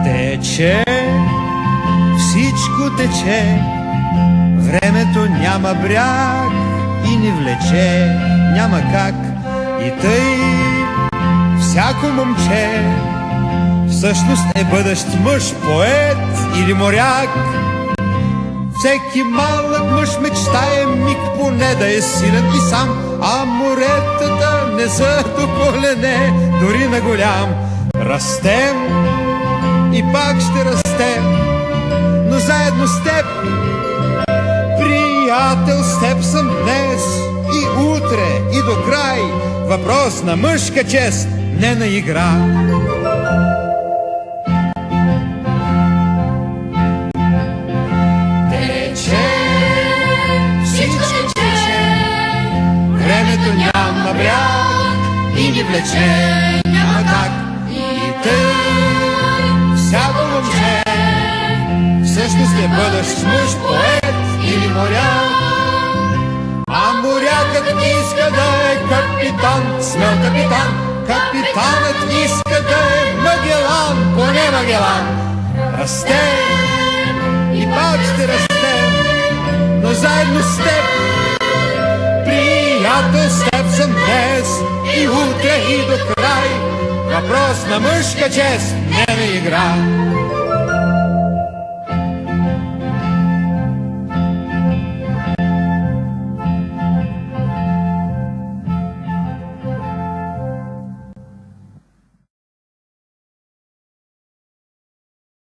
Тече, всичко тече, времето няма бряг и ни влече, няма как. И тъй всяко момче всъщност е бъдещ мъж, поет или моряк. Всеки малък мъж мечтае миг поне да е силен и сам, а моретата не са до колене, дори на голям. Растем и пак ще растем, но заедно с теб, приятел, с теб съм днес и утре и до край. Въпрос на мъжка чест, не на игра. Тече, всичко тече, времето няма бряг и ни влече, няма как. И тъй всяко момче всъщност е бъдещ мъж, поет или моряк. А морякът иска да е капитан, смел капитан. Капитанът иска да е Магелан, поне Магелан. Растем и пак ще растем, но заедно с теб, приятел, с теб съм днес и утре и до край. Въпрос на мъжка чест, не на игра.